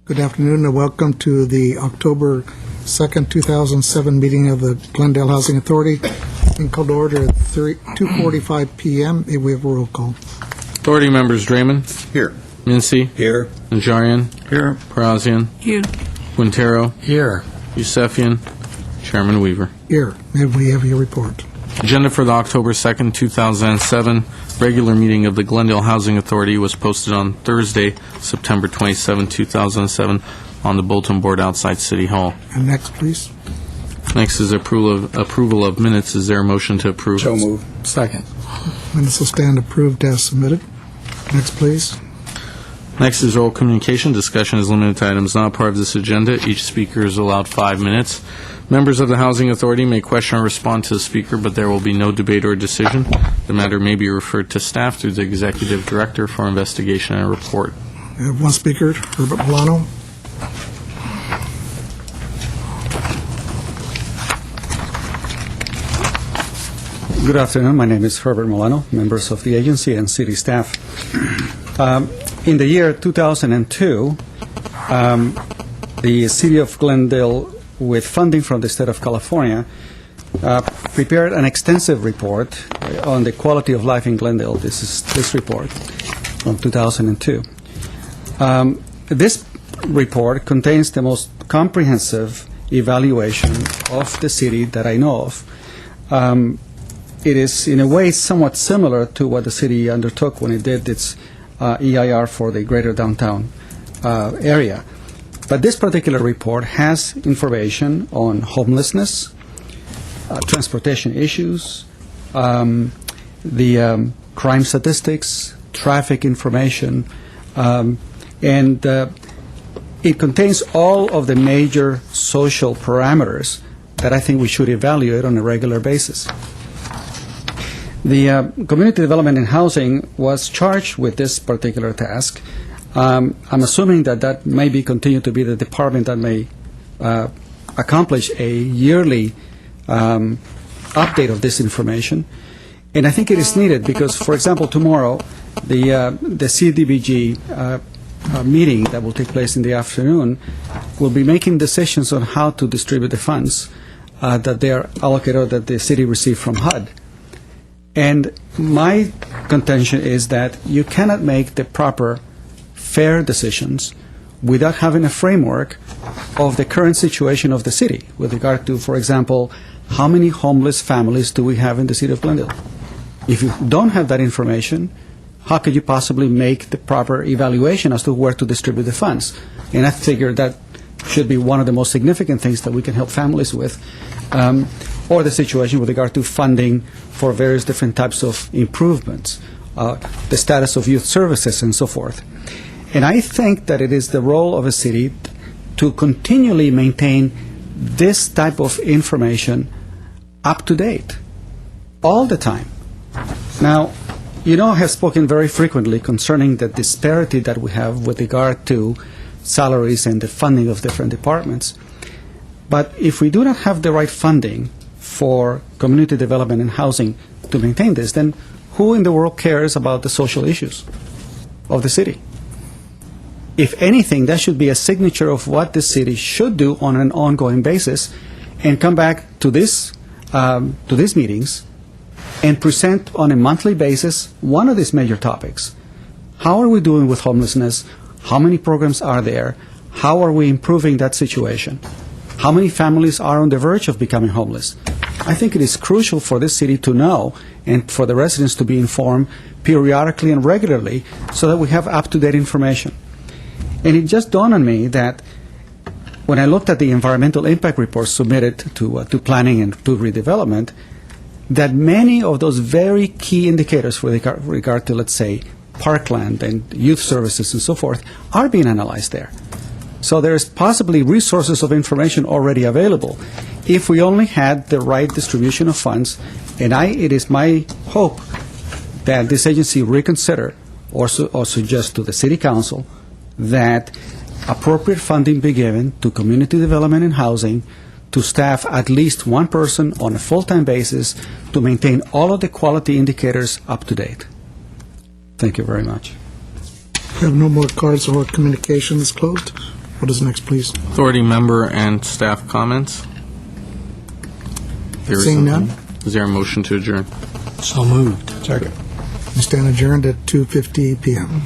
Good afternoon and welcome to the October 2nd, 2007 meeting of the Glendale Housing Authority. In called to order at 2:45 p.m. We have a roll call. Authority members Draymond. Here. Mincy. Here. Najarian. Here. Parazian. Here. Quintero. Here. Yusefian. Chairman Weaver. Here, may we have your report? Agenda for the October 2nd, 2007 regular meeting of the Glendale Housing Authority was posted on Thursday, September 27, 2007, on the bulletin board outside City Hall. And next, please. Next is approval of minutes. Is there a motion to approve? So move. Second. Minutes will stand approved as submitted. Next, please. Next is oral communication. Discussion is limited to items not part of this agenda. Each speaker is allowed 5 minutes. Members of the Housing Authority may question or respond to the speaker, but there will be no debate or decision. The matter may be referred to staff through the Executive Director for investigation and report. We have one speaker, Herbert Milano. Good afternoon. My name is Herbert Milano, members of the agency and city staff. In the year 2002, the city of Glendale, with funding from the state of California, prepared an extensive report on the quality of life in Glendale. This is this report from 2002. This report contains the most comprehensive evaluation of the city that I know of. It is, in a way, somewhat similar to what the city undertook when it did its EIR for the greater downtown area. But this particular report has information on homelessness, transportation issues, the crime statistics, traffic information, and it contains all of the major social parameters that I think we should evaluate on a regular basis. The Community Development and Housing was charged with this particular task. I'm assuming that may continue to be the department that may accomplish a yearly update of this information. And I think it is needed because, for example, tomorrow, the CDBG meeting that will take place in the afternoon will be making decisions on how to distribute the funds that they are allocated or that the city received from HUD. And my contention is that you cannot make the proper, fair decisions without having a framework of the current situation of the city with regard to, for example, how many homeless families do we have in the city of Glendale? If you don't have that information, how could you possibly make the proper evaluation as to where to distribute the funds? And I figure that should be one of the most significant things that we can help families with. Or the situation with regard to funding for various different types of improvements, the status of youth services, and so forth. And I think that it is the role of a city to continually maintain this type of information up to date, all the time. Now, I have spoken very frequently concerning the disparity that we have with regard to salaries and the funding of different departments. But if we do not have the right funding for community development and housing to maintain this, then who in the world cares about the social issues of the city? If anything, that should be a signature of what the city should do on an ongoing basis, and come back to these meetings and present on a monthly basis one of these major topics. How are we doing with homelessness? How many programs are there? How are we improving that situation? How many families are on the verge of becoming homeless? I think it is crucial for this city to know and for the residents to be informed periodically and regularly so that we have up-to-date information. And it just dawned on me that when I looked at the environmental impact reports submitted to planning and to redevelopment, that many of those very key indicators with regard to, let's say, parkland and youth services and so forth are being analyzed there. So there's possibly resources of information already available if we only had the right distribution of funds. And it is my hope that this agency reconsider or suggest to the City Council that appropriate funding be given to community development and housing to staff at least one person on a full-time basis to maintain all of the quality indicators up to date. Thank you very much. We have no more cards or communications closed. What is next, please? Authority member and staff comments? There is Seeing none? Is there a motion to adjourn? So moved. Second. We stand adjourned at 2:50 p.m.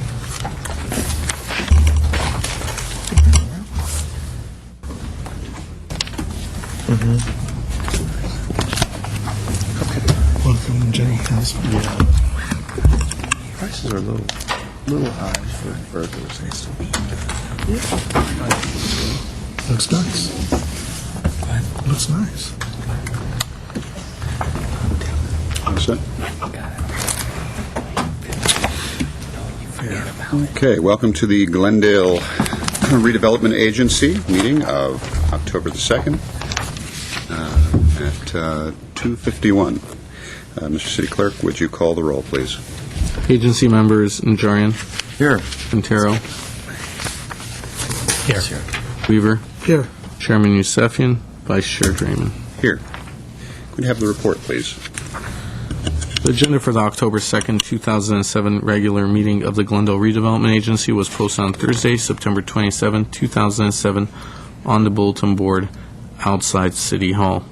Welcome, General Counsel. Prices are a little high for burgers. Looks nice. Looks nice. Okay, welcome to the Glendale Redevelopment Agency meeting of October the 2nd at 2:51. Mr. City Clerk, would you call the roll, please? Agency members Najarian. Here. Quintero. Here. Weaver. Here. Chairman Yusefian. Vice Chair Draymond. Here. Could you have the report, please? The agenda for the October 2nd, 2007 regular meeting of the Glendale Redevelopment Agency was posted on Thursday, September 27, 2007, on the bulletin board outside City Hall.